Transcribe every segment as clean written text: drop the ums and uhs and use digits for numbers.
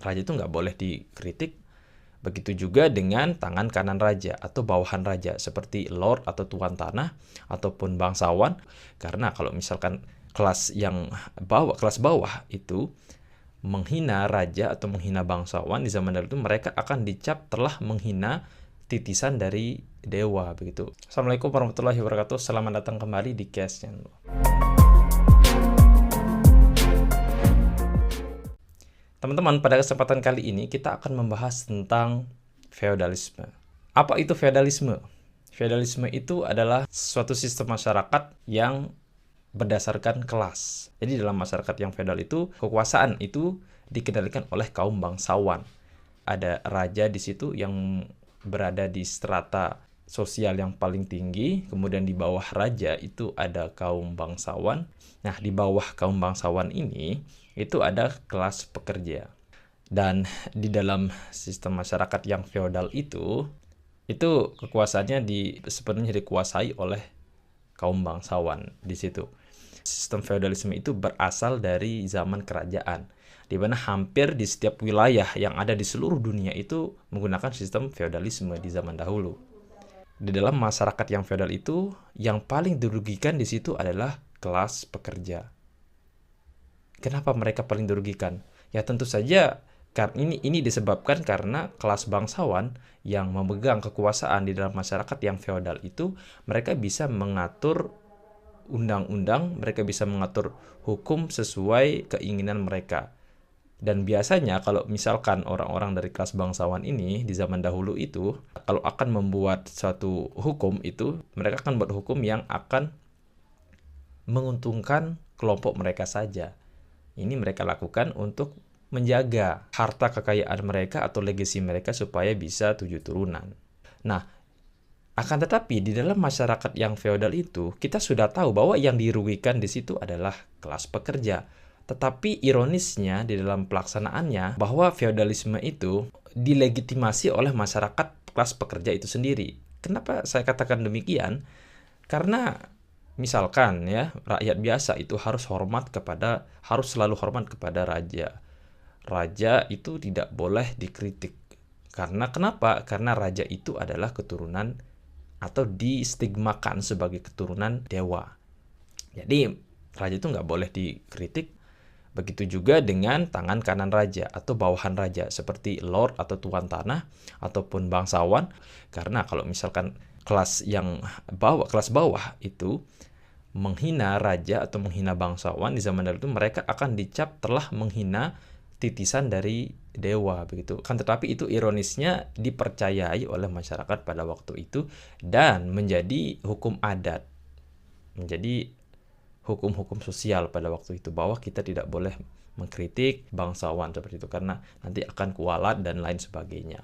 raja itu nggak boleh dikritik. Begitu juga dengan tangan kanan raja atau bawahan raja seperti lord atau tuan tanah ataupun bangsawan. Karena kalau misalkan kelas bawah itu menghina raja atau menghina bangsawan di zaman dahulu itu, mereka akan dicap telah menghina titisan dari dewa begitu. Assalamualaikum warahmatullahi wabarakatuh. Selamat datang kembali di Cast Channel. Teman-teman, pada kesempatan kali ini kita akan membahas tentang feodalisme. Apa itu feodalisme? Feodalisme itu adalah suatu sistem masyarakat yang berdasarkan kelas. Jadi dalam masyarakat yang feodal itu, kekuasaan itu dikendalikan oleh kaum bangsawan. Ada raja di situ yang berada di strata sosial yang paling tinggi, kemudian di bawah raja itu ada kaum bangsawan. Nah, di bawah kaum bangsawan ini itu ada kelas pekerja. Dan di dalam sistem masyarakat yang feodal itu kekuasaannya sepenuhnya dikuasai oleh kaum bangsawan di situ. Sistem feodalisme itu berasal dari zaman kerajaan, di mana hampir di setiap wilayah yang ada di seluruh dunia itu menggunakan sistem feodalisme di zaman dahulu. Di dalam masyarakat yang feodal itu, yang paling dirugikan di situ adalah kelas pekerja. Kenapa mereka paling dirugikan? Ya tentu saja karena ini disebabkan karena kelas bangsawan yang memegang kekuasaan di dalam masyarakat yang feodal itu, mereka bisa mengatur undang-undang, mereka bisa mengatur hukum sesuai keinginan mereka. Dan biasanya kalau misalkan orang-orang dari kelas bangsawan ini di zaman dahulu itu, kalau akan membuat suatu hukum itu, mereka akan buat hukum yang akan menguntungkan kelompok mereka saja. Ini mereka lakukan untuk menjaga harta kekayaan mereka atau legasi mereka supaya bisa 7 turunan. Nah, akan tetapi di dalam masyarakat yang feodal itu, kita sudah tahu bahwa yang dirugikan di situ adalah kelas pekerja. Tetapi ironisnya di dalam pelaksanaannya, bahwa feodalisme itu dilegitimasi oleh masyarakat kelas pekerja itu sendiri. Kenapa saya katakan demikian? Karena misalkan ya, rakyat biasa itu harus selalu hormat kepada raja. Raja itu tidak boleh dikritik. Karena kenapa? Karena raja itu adalah keturunan atau distigmakan sebagai keturunan dewa. Jadi raja itu nggak boleh dikritik. Begitu juga dengan tangan kanan raja atau bawahan raja seperti lord atau tuan tanah ataupun bangsawan. Karena kalau misalkan kelas bawah itu menghina raja atau menghina bangsawan di zaman dahulu itu, mereka akan dicap telah menghina titisan dari dewa begitu. Kan tetapi itu ironisnya dipercayai oleh masyarakat pada waktu itu dan menjadi hukum adat, menjadi hukum-hukum sosial pada waktu itu, bahwa kita tidak boleh mengkritik bangsawan seperti itu karena nanti akan kualat dan lain sebagainya.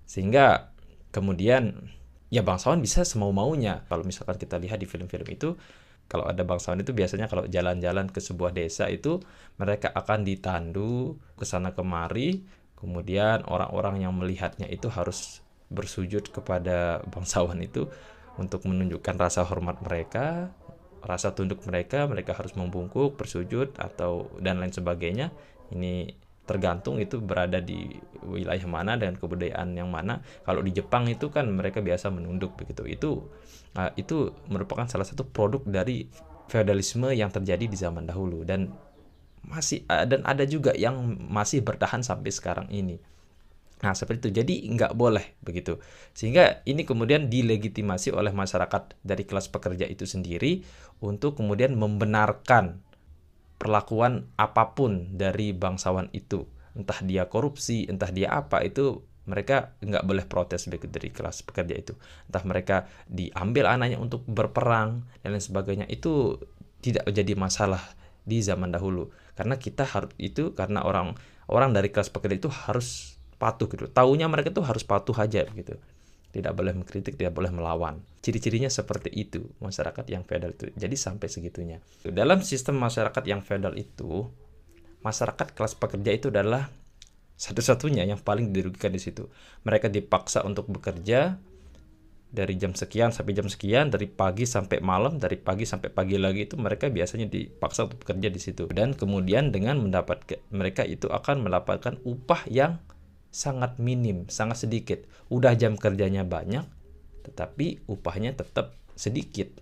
Sehingga kemudian ya bangsawan bisa semau-maunya. Kalau misalkan kita lihat di film-film itu, kalau ada bangsawan itu biasanya kalau jalan-jalan ke sebuah desa itu mereka akan ditandu ke sana kemari, kemudian orang-orang yang melihatnya itu harus bersujud kepada bangsawan itu untuk menunjukkan rasa hormat mereka, rasa tunduk mereka harus membungkuk, bersujud atau dan lain sebagainya. Ini tergantung itu berada di wilayah mana dan kebudayaan yang mana. Kalau di Jepang itu kan mereka biasa menunduk begitu. Itu merupakan salah satu produk dari feodalisme yang terjadi di zaman dahulu dan ada juga yang masih bertahan sampai sekarang ini. Nah, seperti itu. Jadi nggak boleh begitu. Sehingga ini kemudian dilegitimasi oleh masyarakat dari kelas pekerja itu sendiri untuk kemudian membenarkan perlakuan apapun dari bangsawan itu. Entah dia korupsi, entah dia apa, itu mereka nggak boleh protes begitu dari kelas pekerja itu. Entah mereka diambil anaknya untuk berperang dan lain sebagainya, itu tidak jadi masalah di zaman dahulu. Karena karena orang dari kelas pekerja itu harus patuh gitu. Taunya mereka tuh harus patuh aja gitu. Tidak boleh mengkritik, tidak boleh melawan. Ciri-cirinya seperti itu masyarakat yang feodal itu. Jadi sampai segitunya. Dalam sistem masyarakat yang feodal itu, masyarakat kelas pekerja itu adalah satu-satunya yang paling dirugikan di situ. Mereka dipaksa untuk bekerja Dari jam sekian sampai jam sekian, dari pagi sampai malam, dari pagi sampai pagi lagi, itu mereka biasanya dipaksa untuk bekerja di situ. Dan kemudian dengan mendapatkan, mereka itu akan mendapatkan upah yang sangat minim, sangat sedikit. Udah jam kerjanya banyak, tetapi upahnya tetap sedikit.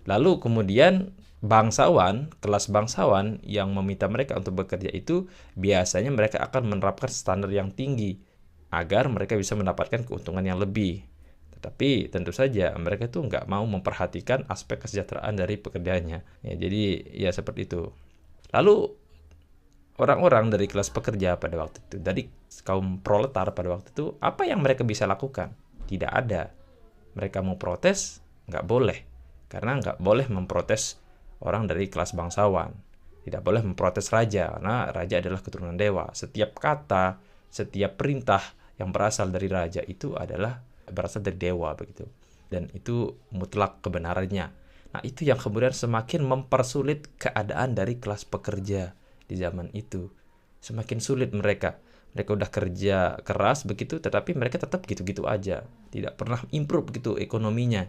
Lalu kemudian kelas bangsawan yang meminta mereka untuk bekerja itu biasanya mereka akan menerapkan standar yang tinggi agar mereka bisa mendapatkan keuntungan yang lebih. Tetapi tentu saja mereka tuh nggak mau memperhatikan aspek kesejahteraan dari pekerjaannya. Ya, jadi ya seperti itu. Lalu orang-orang dari kelas pekerja pada waktu itu, dari kaum proletar pada waktu itu, apa yang mereka bisa lakukan? Tidak ada. Mereka mau protes, nggak boleh. Karena nggak boleh memprotes orang dari kelas bangsawan. Tidak boleh memprotes raja, karena raja adalah keturunan dewa. Setiap kata, setiap perintah yang berasal dari raja itu berasal dari dewa begitu, dan itu mutlak kebenarannya. Nah, itu yang kemudian semakin mempersulit keadaan dari kelas pekerja di zaman itu. Semakin sulit mereka udah kerja keras begitu, tetapi mereka tetap gitu-gitu aja, tidak pernah improve gitu ekonominya.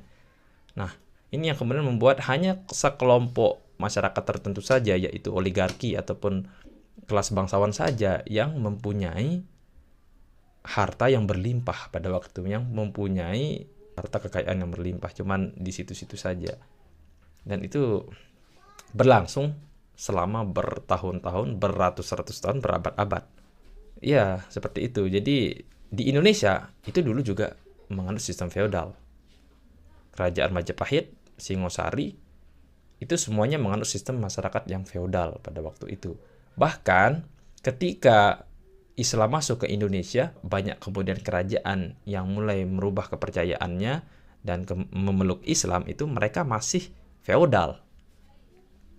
Nah, ini yang kemudian membuat hanya sekelompok masyarakat tertentu saja, yaitu oligarki ataupun kelas bangsawan saja yang mempunyai harta yang berlimpah pada waktu, yang mempunyai harta kekayaan yang berlimpah, cuman di situ-situ saja. Dan itu berlangsung selama bertahun-tahun, beratus-ratus tahun, berabad-abad. Ya, seperti itu. Jadi di Indonesia itu dulu juga menganut sistem feodal. Kerajaan Majapahit, Singosari, itu semuanya menganut sistem masyarakat yang feodal pada waktu itu. Bahkan ketika Islam masuk ke Indonesia, banyak kemudian kerajaan yang mulai merubah kepercayaannya dan memeluk Islam, itu mereka masih feodal.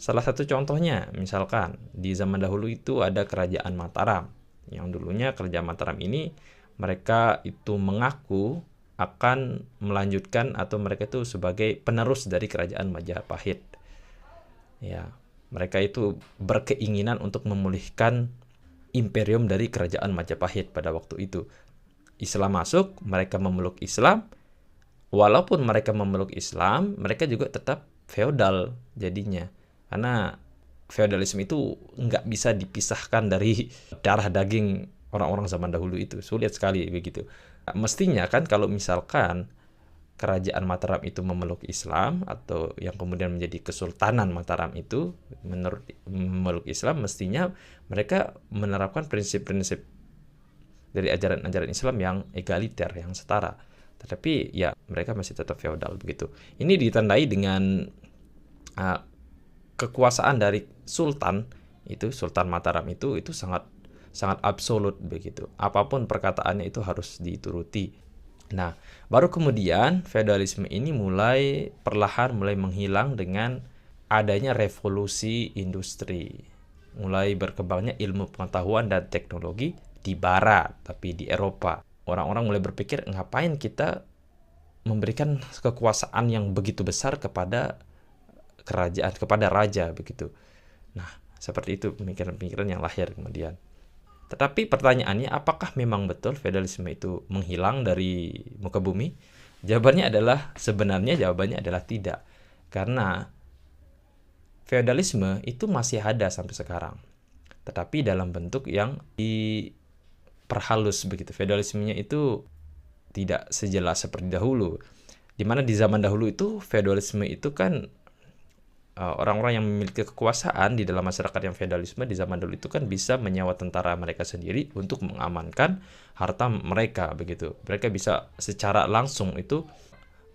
Salah satu contohnya, misalkan di zaman dahulu itu ada kerajaan Mataram. Yang dulunya kerajaan Mataram ini, mereka itu mengaku akan melanjutkan atau mereka itu sebagai penerus dari kerajaan Majapahit. Ya, mereka itu berkeinginan untuk memulihkan imperium dari kerajaan Majapahit pada waktu itu. Islam masuk, mereka memeluk Islam. Walaupun mereka memeluk Islam, mereka juga tetap feodal jadinya. Karena feodalisme itu nggak bisa dipisahkan dari darah daging orang-orang zaman dahulu itu. Sulit sekali begitu. Mestinya kan kalau misalkan kerajaan Mataram itu memeluk Islam, atau yang kemudian menjadi Kesultanan Mataram itu memeluk Islam, mestinya mereka menerapkan prinsip-prinsip dari ajaran-ajaran Islam yang egaliter, yang setara. Tetapi ya mereka masih tetap feodal begitu. Ini ditandai dengan kekuasaan dari Sultan Mataram itu sangat sangat absolut begitu. Apapun perkataannya itu harus dituruti. Nah, baru kemudian feodalisme ini perlahan mulai menghilang dengan adanya revolusi industri. Mulai berkembangnya ilmu pengetahuan dan teknologi di barat, tapi di Eropa. Orang-orang mulai berpikir, ngapain kita memberikan kekuasaan yang begitu besar kepada kerajaan, kepada raja begitu. Nah, seperti itu pemikiran-pemikiran yang lahir kemudian. Tetapi pertanyaannya, apakah memang betul feodalisme itu menghilang dari muka bumi? Sebenarnya jawabannya adalah tidak. Karena feodalisme itu masih ada sampai sekarang. Tetapi dalam bentuk yang diperhalus begitu. Feodalismenya itu tidak sejelas seperti dahulu. Di mana di zaman dahulu itu feodalisme itu kan orang-orang yang memiliki kekuasaan di dalam masyarakat yang feodalisme di zaman dulu itu kan bisa menyewa tentara mereka sendiri untuk mengamankan harta mereka begitu. Mereka bisa secara langsung itu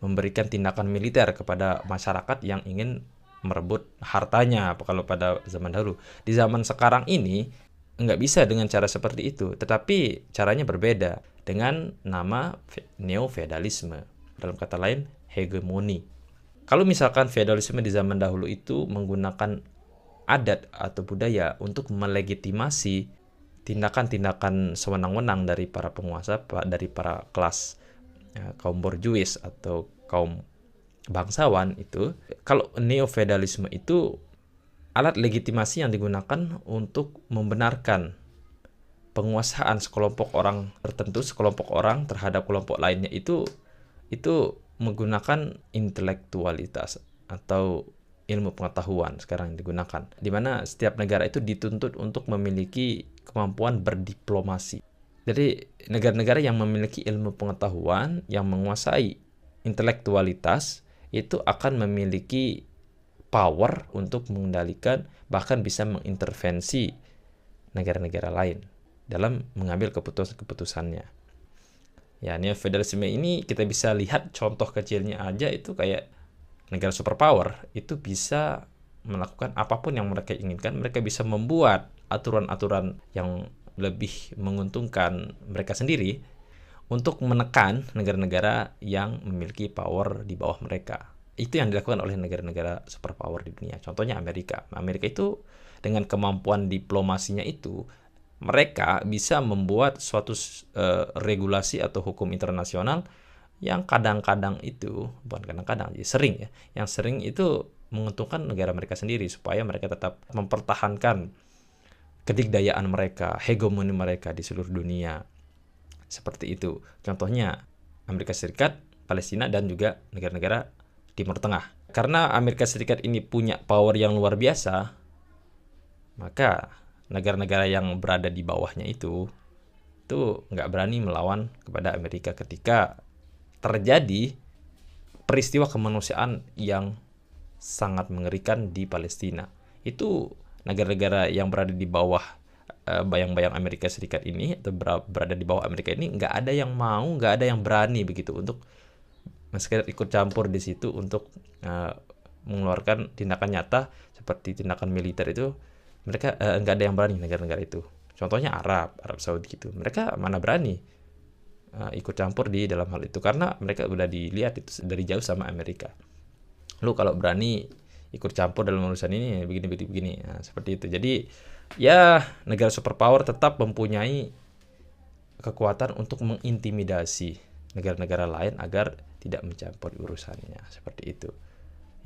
memberikan tindakan militer kepada masyarakat yang ingin merebut hartanya kalau pada zaman dahulu. Di zaman sekarang ini nggak bisa dengan cara seperti itu, tetapi caranya berbeda dengan nama neo-feodalisme. Dalam kata lain, hegemoni. Kalau misalkan feodalisme di zaman dahulu itu menggunakan adat atau budaya untuk melegitimasi tindakan-tindakan sewenang-wenang dari para penguasa, dari para kelas kaum borjuis atau kaum bangsawan itu, kalau neo-feodalisme itu alat legitimasi yang digunakan untuk membenarkan penguasaan sekelompok orang tertentu, sekelompok orang terhadap kelompok lainnya itu menggunakan intelektualitas atau ilmu pengetahuan sekarang digunakan, di mana setiap negara itu dituntut untuk memiliki kemampuan berdiplomasi. Jadi negara-negara yang memiliki ilmu pengetahuan, yang menguasai intelektualitas, itu akan memiliki power untuk mengendalikan, bahkan bisa mengintervensi negara-negara lain dalam mengambil keputusan-keputusannya. Ya, neofeudalisme ini kita bisa lihat contoh kecilnya aja, itu kayak negara superpower itu bisa melakukan apapun yang mereka inginkan. Mereka bisa membuat aturan-aturan yang lebih menguntungkan mereka sendiri untuk menekan negara-negara yang memiliki power di bawah mereka. Itu yang dilakukan oleh negara-negara superpower di dunia. Contohnya Amerika. Amerika itu dengan kemampuan diplomasinya itu, mereka bisa membuat suatu regulasi atau hukum internasional yang kadang-kadang itu, bukan kadang-kadang, sering ya, yang sering itu menguntungkan negara mereka sendiri, supaya mereka tetap mempertahankan kedikdayaan mereka, hegemoni mereka di seluruh dunia. Seperti itu. Contohnya Amerika Serikat, Palestina, dan juga negara-negara Timur Tengah. Karena Amerika Serikat ini punya power yang luar biasa, maka negara-negara yang berada di bawahnya itu nggak berani melawan kepada Amerika ketika terjadi peristiwa kemanusiaan yang sangat mengerikan di Palestina. Itu negara-negara yang berada di bawah bayang-bayang Amerika Serikat ini, atau berada di bawah Amerika ini, nggak ada yang mau, nggak ada yang berani begitu untuk sekedar ikut campur di situ untuk mengeluarkan tindakan nyata seperti tindakan militer itu. Mereka nggak ada yang berani, negara-negara itu. Contohnya Arab Saudi gitu. Mereka mana berani ikut campur di dalam hal itu, karena mereka udah dilihat itu dari jauh sama Amerika. Lu kalau berani ikut campur dalam urusan ini begini. Nah, seperti itu. Jadi ya, negara superpower tetap mempunyai kekuatan untuk mengintimidasi negara-negara lain agar tidak mencampur urusannya, seperti itu.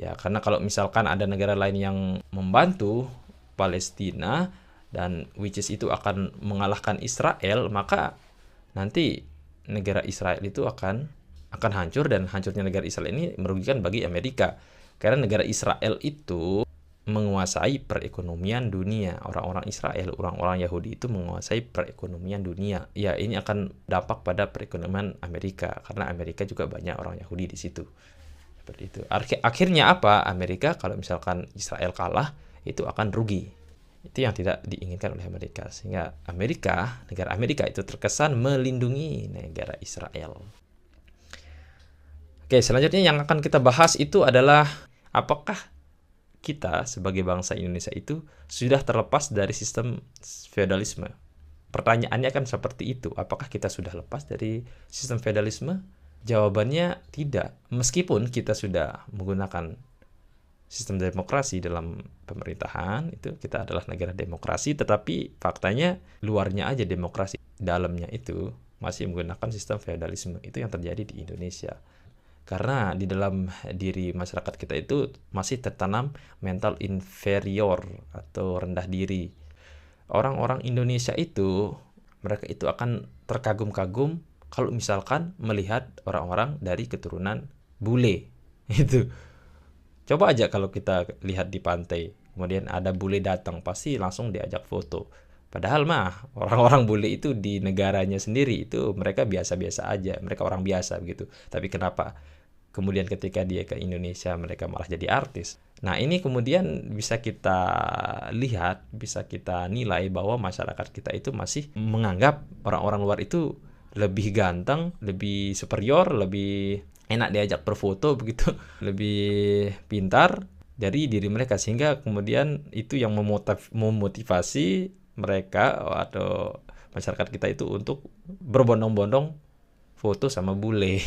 Ya, karena kalau misalkan ada negara lain yang membantu Palestina dan which is itu akan mengalahkan Israel, maka nanti negara Israel itu akan hancur, dan hancurnya negara Israel ini merugikan bagi Amerika. Karena negara Israel itu menguasai perekonomian dunia. Orang-orang Israel, orang-orang Yahudi itu menguasai perekonomian dunia. Ya, ini akan dampak pada perekonomian Amerika, karena Amerika juga banyak orang Yahudi di situ. Seperti itu. Akhirnya apa? Amerika kalau misalkan Israel kalah, itu akan rugi. Itu yang tidak diinginkan oleh Amerika. Sehingga negara Amerika itu terkesan melindungi negara Israel. Oke, selanjutnya yang akan kita bahas itu adalah apakah kita sebagai bangsa Indonesia itu sudah terlepas dari sistem feodalisme. Pertanyaannya kan seperti itu. Apakah kita sudah lepas dari sistem feodalisme? Jawabannya tidak. Meskipun kita sudah menggunakan sistem demokrasi dalam pemerintahan, itu kita adalah negara demokrasi, tetapi faktanya luarnya aja demokrasi, dalamnya itu masih menggunakan sistem feodalisme. Itu yang terjadi di Indonesia. Karena di dalam diri masyarakat kita itu masih tertanam mental inferior atau rendah diri. Orang-orang Indonesia itu, mereka itu akan terkagum-kagum kalau misalkan melihat orang-orang dari keturunan bule. Itu. Coba aja kalau kita lihat di pantai, kemudian ada bule datang, pasti langsung diajak foto. Padahal mah orang-orang bule itu di negaranya sendiri itu mereka biasa-biasa aja, mereka orang biasa begitu. Tapi kenapa kemudian ketika dia ke Indonesia mereka malah jadi artis? Nah, ini kemudian bisa kita lihat, bisa kita nilai bahwa masyarakat kita itu masih menganggap orang-orang luar itu lebih ganteng, lebih superior, lebih enak diajak berfoto begitu, lebih pintar dari diri mereka, sehingga kemudian itu yang memotivasi mereka atau masyarakat kita itu untuk berbondong-bondong foto sama bule.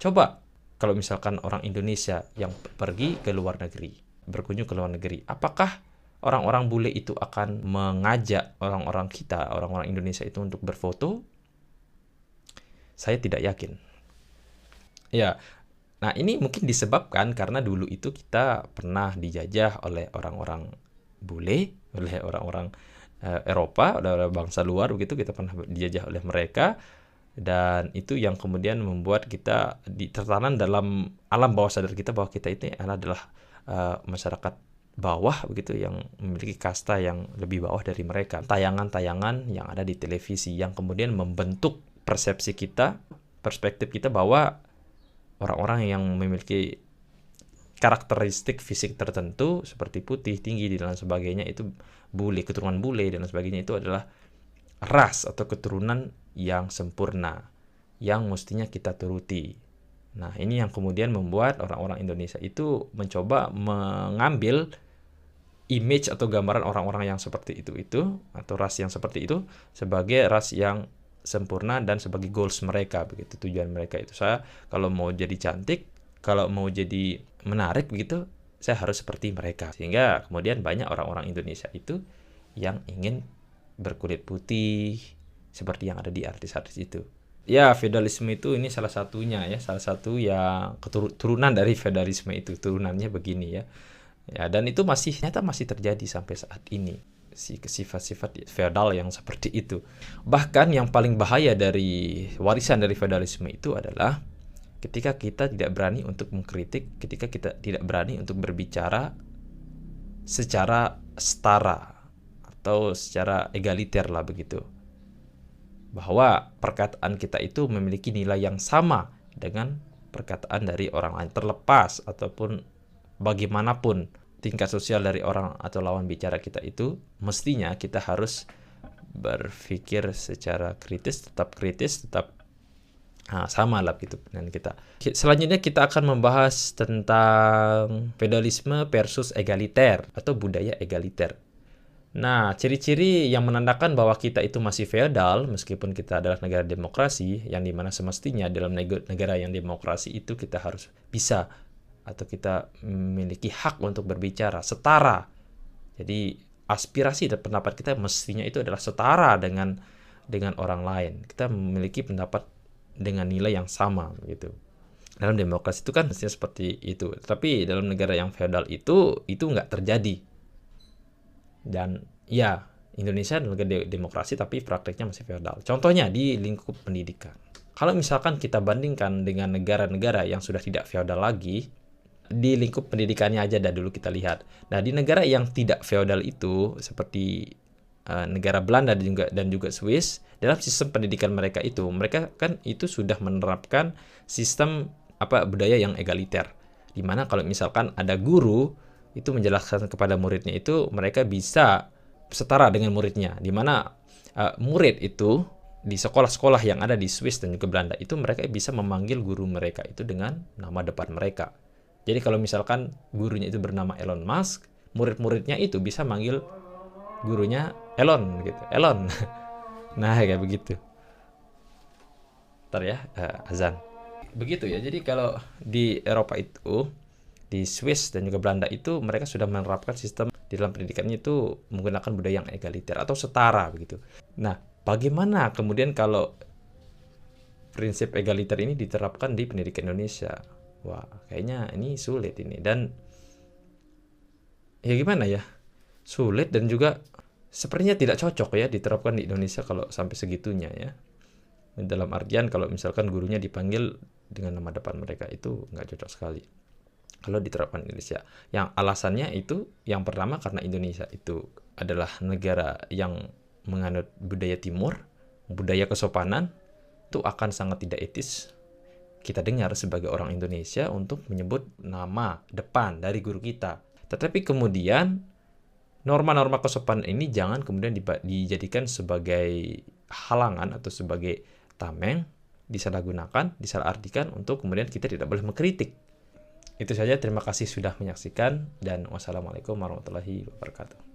Coba kalau misalkan orang Indonesia yang pergi ke luar negeri, berkunjung ke luar negeri, apakah orang-orang bule itu akan mengajak orang-orang kita, orang-orang Indonesia itu untuk berfoto? Saya tidak yakin. Ya, nah ini mungkin disebabkan karena dulu itu kita pernah dijajah oleh orang-orang bule, oleh orang-orang Eropa, oleh bangsa luar begitu, kita pernah dijajah oleh mereka. Dan itu yang kemudian membuat kita tertanam dalam alam bawah sadar kita bahwa kita itu adalah masyarakat bawah begitu, yang memiliki kasta yang lebih bawah dari mereka. Tayangan-tayangan yang ada di televisi yang kemudian membentuk persepsi kita, perspektif kita bahwa orang-orang yang memiliki karakteristik fisik tertentu seperti putih, tinggi, dan lain sebagainya itu bule, keturunan bule dan lain sebagainya, itu adalah ras atau keturunan yang sempurna yang mestinya kita turuti. Nah, ini yang kemudian membuat orang-orang Indonesia itu mencoba mengambil image atau gambaran orang-orang yang seperti itu atau ras yang seperti itu sebagai ras yang sempurna dan sebagai goals mereka, begitu, tujuan mereka itu. Saya kalau mau jadi cantik, kalau mau jadi menarik begitu, saya harus seperti mereka. Sehingga kemudian banyak orang-orang Indonesia itu yang ingin berkulit putih seperti yang ada di artis-artis itu. Ya, feodalisme itu ini salah satunya ya, salah satu yang keturunan dari feodalisme itu, turunannya begini ya. Ya, dan itu ternyata masih terjadi sampai saat ini, sifat-sifat feodal yang seperti itu. Bahkan yang paling bahaya dari warisan dari feodalisme itu adalah ketika kita tidak berani untuk mengkritik, ketika kita tidak berani untuk berbicara secara setara atau secara egaliter lah begitu. Bahwa perkataan kita itu memiliki nilai yang sama dengan perkataan dari orang lain, terlepas ataupun bagaimanapun tingkat sosial dari orang atau lawan bicara kita itu, mestinya kita harus berpikir secara kritis, tetap sama lah gitu dengan kita. Selanjutnya kita akan membahas tentang feodalisme versus egaliter atau budaya egaliter. Nah, ciri-ciri yang menandakan bahwa kita itu masih feodal meskipun kita adalah negara demokrasi, yang dimana semestinya dalam negara yang demokrasi itu kita harus bisa atau kita memiliki hak untuk berbicara setara. Jadi aspirasi dan pendapat kita mestinya itu adalah setara dengan orang lain. Kita memiliki pendapat dengan nilai yang sama gitu. Dalam demokrasi itu kan mestinya seperti itu. Tapi dalam negara yang feodal itu nggak terjadi. Dan ya, Indonesia adalah negara demokrasi tapi prakteknya masih feodal. Contohnya di lingkup pendidikan. Kalau misalkan kita bandingkan dengan negara-negara yang sudah tidak feodal lagi, di lingkup pendidikannya aja dulu kita lihat. Nah, di negara yang tidak feodal itu seperti negara Belanda dan juga Swiss, dalam sistem pendidikan mereka kan itu sudah menerapkan sistem budaya yang egaliter, di mana kalau misalkan ada guru itu menjelaskan kepada muridnya itu, mereka bisa setara dengan muridnya, di mana murid itu di sekolah-sekolah yang ada di Swiss dan juga Belanda itu mereka bisa memanggil guru mereka itu dengan nama depan mereka. Jadi kalau misalkan gurunya itu bernama Elon Musk, murid-muridnya itu bisa manggil gurunya Elon gitu, Elon. Nah, kayak begitu. Ntar ya, azan. Begitu ya. Jadi kalau di Eropa itu, di Swiss dan juga Belanda itu mereka sudah menerapkan sistem di dalam pendidikannya itu menggunakan budaya yang egaliter atau setara begitu. Nah, bagaimana kemudian kalau prinsip egaliter ini diterapkan di pendidikan Indonesia? Wah, kayaknya ini sulit ini. Dan ya gimana ya? Sulit dan juga sepertinya tidak cocok ya diterapkan di Indonesia kalau sampai segitunya ya. Dalam artian kalau misalkan gurunya dipanggil dengan nama depan mereka itu nggak cocok sekali kalau diterapkan di Indonesia. Yang alasannya itu yang pertama karena Indonesia itu adalah negara yang menganut budaya timur, budaya kesopanan, itu akan sangat tidak etis kita dengar sebagai orang Indonesia untuk menyebut nama depan dari guru kita. Tetapi kemudian norma-norma kesopanan ini jangan kemudian dijadikan sebagai halangan atau sebagai tameng, disalahgunakan, disalahartikan untuk kemudian kita tidak boleh mengkritik. Itu saja, terima kasih sudah menyaksikan dan wassalamualaikum warahmatullahi wabarakatuh.